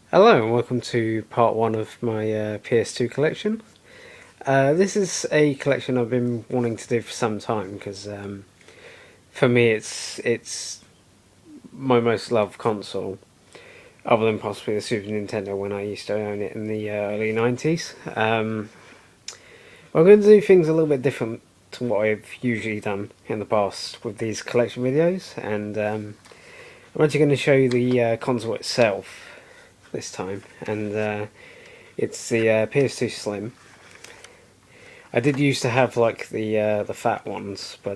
Hello and welcome to part one of my PS2 collection. This is a collection I've been wanting to do for some time because for me it's my most loved console, other than possibly the Super Nintendo when I used to own it in the early 90s. I'm going to do things a little bit different to what I've usually done in the past with these collection videos, and I'm actually going to show you the console itself this time, and it's the PS2 Slim. I did used to have like the fat ones, but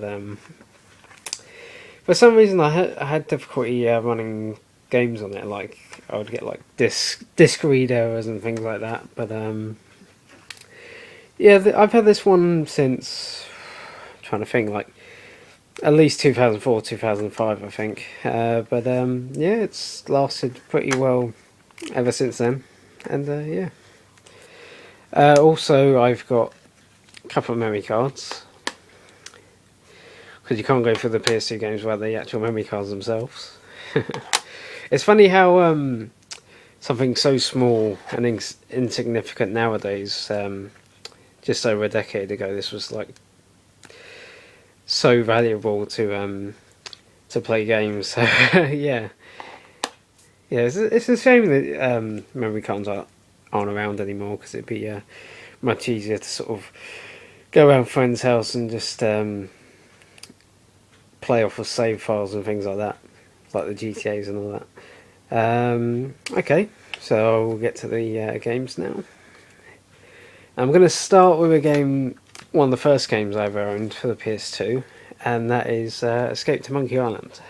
for some reason I had difficulty running games on it. Like I would get like disc read errors and things like that. But yeah, I've had this one since, I'm trying to think, like at least 2004, 2005, I think. But yeah, it's lasted pretty well ever since then, and yeah. Also, I've got a couple of memory cards because you can't go for the PS2 games without the actual memory cards themselves. It's funny how something so small and insignificant nowadays, just over a decade ago, this was like so valuable to play games. Yeah, yeah. It's a shame that memory cards aren't around anymore, because it'd be much easier to sort of go around friends' house and just play off of save files and things like that, like the GTAs and all that. Okay, so we'll get to the games now. I'm going to start with a game, one of the first games I ever owned for the PS2, and that is Escape to Monkey Island.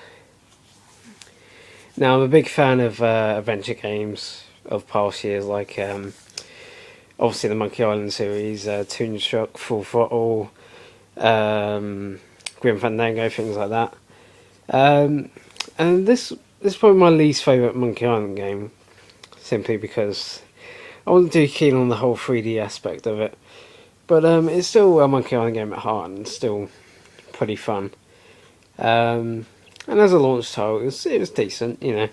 Now, I'm a big fan of adventure games of past years, like obviously the Monkey Island series, Toonstruck, Full Throttle, Grim Fandango, things like that. And this is probably my least favourite Monkey Island game, simply because I wasn't too keen on the whole 3D aspect of it. But it's still a Monkey Island game at heart, and still pretty fun. And as a launch title, it was decent, you know.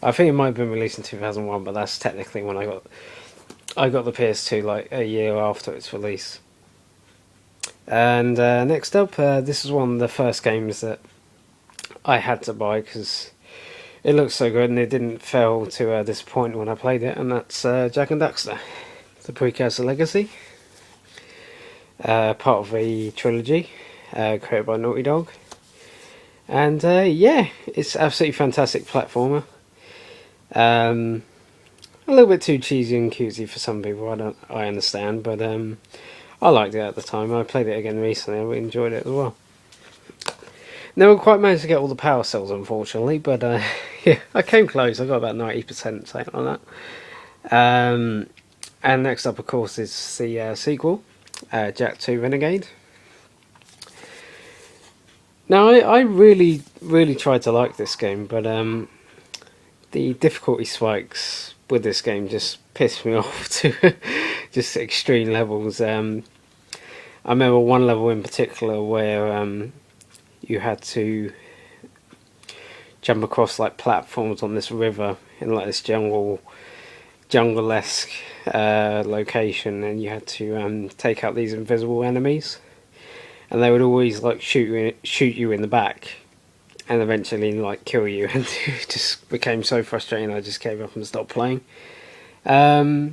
I think it might have been released in 2001, but that's technically when I got the PS2, like a year after its release. And next up, this is one of the first games that I had to buy because it looks so good, and it didn't fail to disappoint when I played it, and that's Jak and Daxter, the precursor Legacy, part of a trilogy created by Naughty Dog. And yeah, it's absolutely fantastic platformer. A little bit too cheesy and cutesy for some people, I understand, but I liked it at the time. I played it again recently, I really enjoyed it as well. Never quite managed to get all the power cells, unfortunately, but yeah, I came close. I got about 90%, something like that. And next up, of course, is the sequel, Jak 2 Renegade. Now, I really, really tried to like this game, but the difficulty spikes with this game just pissed me off to just extreme levels. I remember one level in particular where you had to jump across like platforms on this river in like this jungle-esque location, and you had to take out these invisible enemies, and they would always like shoot you in the back and eventually like kill you, and it just became so frustrating I just gave up and stopped playing. But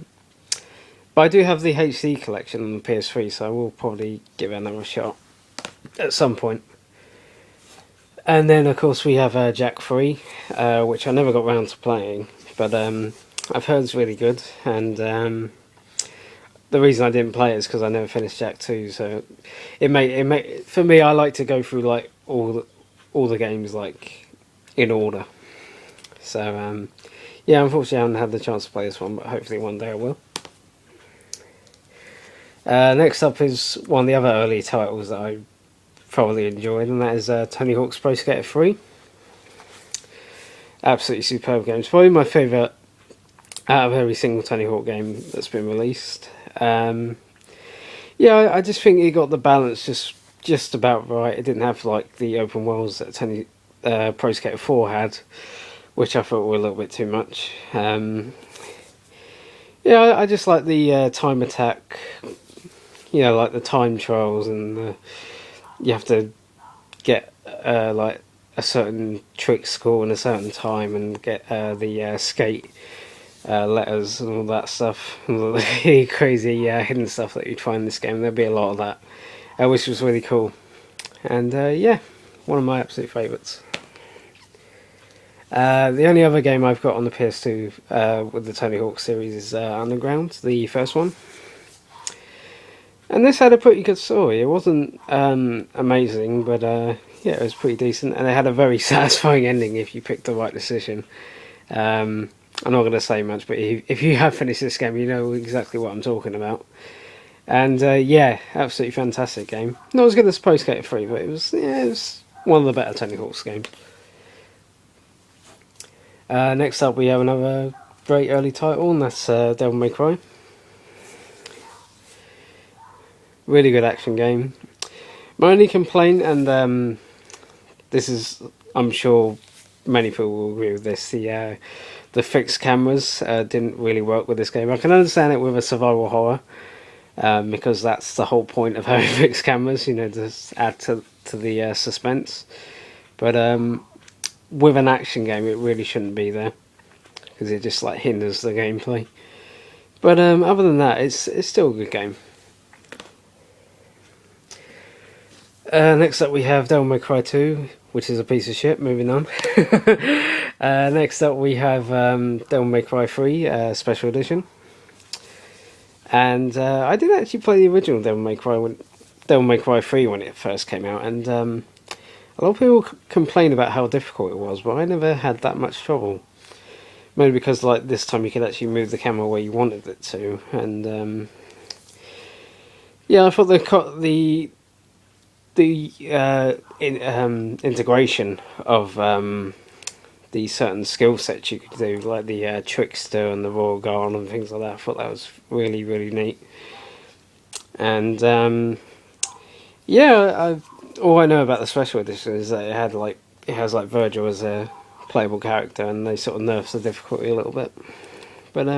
I do have the HD collection on the PS3, so I will probably give it another shot at some point. And then of course we have Jak 3, which I never got round to playing, but I've heard it's really good, and the reason I didn't play it is because I never finished Jak 2, so it may for me, I like to go through like all the games like in order. So yeah, unfortunately I haven't had the chance to play this one, but hopefully one day I will. Next up is one of the other early titles that I thoroughly enjoyed, and that is Tony Hawk's Pro Skater 3. Absolutely superb game. It's probably my favourite out of every single Tony Hawk game that's been released. Yeah, I just think it got the balance just about right. It didn't have like the open worlds that Pro Skater 4 had, which I thought were a little bit too much. Yeah, I just like the time attack, like the time trials, and you have to get like a certain trick score in a certain time and get the skate letters and all that stuff, all the crazy hidden stuff that you find in this game. There'll be a lot of that, which was really cool. And yeah, one of my absolute favourites. The only other game I've got on the PS2 with the Tony Hawk series is Underground, the first one. And this had a pretty good story. It wasn't amazing, but yeah, it was pretty decent. And it had a very satisfying ending if you picked the right decision. I'm not going to say much, but if you have finished this game, you know exactly what I'm talking about. And yeah, absolutely fantastic game. Not as good as Pro Skater 3, but it was one of the better Tony Hawk's games. Next up, we have another very early title, and that's Devil May Cry. Really good action game. My only complaint, and this is, I'm sure many people will agree with this, the fixed cameras didn't really work with this game. I can understand it with a survival horror, because that's the whole point of having fixed cameras, to add to the suspense. But with an action game, it really shouldn't be there, because it just like hinders the gameplay. But other than that, it's still a good game. Next up we have Devil May Cry 2, which is a piece of shit. Moving on. Next up we have Devil May Cry 3 Special Edition. And I did actually play the original Devil May Cry 3 when it first came out, and a lot of people complain about how difficult it was, but I never had that much trouble. Maybe because like this time you could actually move the camera where you wanted it to, and yeah, I thought the integration of the certain skill sets you could do, like the Trickster and the Royal Guard and things like that, I thought that was really, really neat. And yeah, all I know about the special edition is that it has Virgil as a playable character, and they sort of nerfs the difficulty a little bit. But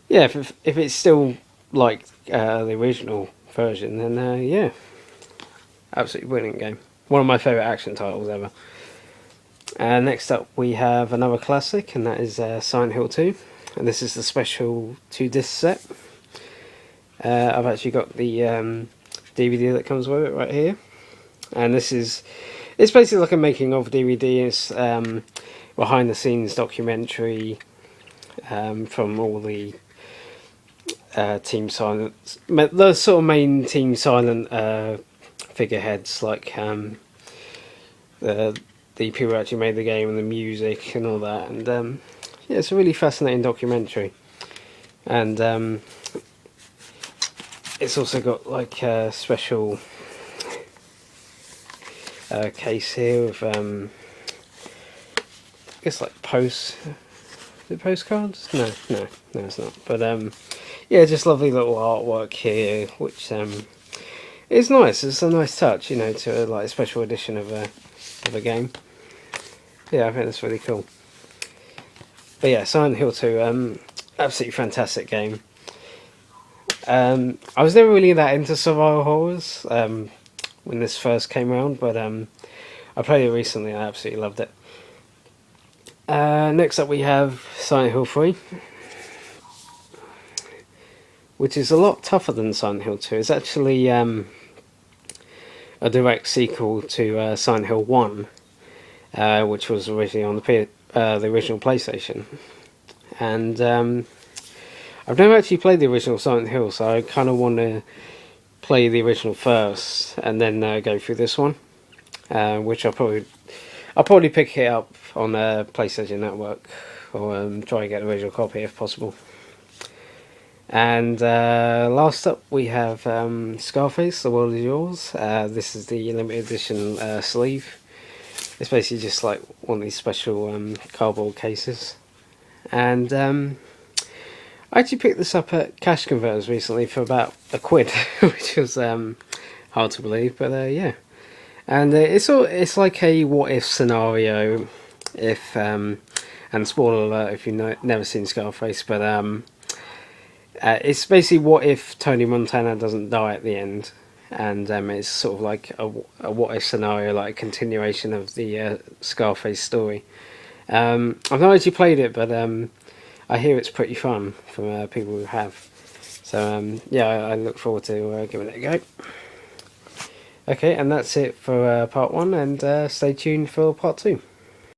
yeah, if it's still like the original version, then yeah, absolutely brilliant game. One of my favourite action titles ever. Next up we have another classic, and that is Silent Hill 2, and this is the special 2-disc set. I've actually got the DVD that comes with it right here, and it's basically like a making of DVD. It's behind the scenes documentary from all the Team Silent, the sort of main Team Silent figureheads, like the people who actually made the game and the music and all that. And yeah, it's a really fascinating documentary. And it's also got like a special case here with I guess like is it postcards? No, it's not. But yeah, just lovely little artwork here, which is nice. It's a nice touch, to like a special edition of a game. Yeah, I think that's really cool. But yeah, Silent Hill 2, absolutely fantastic game. I was never really that into survival horrors when this first came around, but I played it recently and I absolutely loved it. Next up we have Silent Hill 3, which is a lot tougher than Silent Hill 2. It's actually a direct sequel to Silent Hill 1, which was originally on the original PlayStation. And I've never actually played the original Silent Hill, so I kind of want to play the original first and then go through this one, which I'll probably pick it up on PlayStation Network, or try and get an original copy if possible. And last up we have Scarface, The World Is Yours. This is the limited edition sleeve. It's basically just like one of these special cardboard cases. And I actually picked this up at Cash Converters recently for about £1, which was hard to believe, but yeah. And it's like a what if scenario. if and spoiler alert if you've never seen Scarface, but it's basically what if Tony Montana doesn't die at the end, and it's sort of like a what if scenario, like a continuation of the Scarface story. I've not actually played it, but I hear it's pretty fun from people who have. So yeah, I look forward to giving it a go. Okay, and that's it for part 1, and stay tuned for part 2.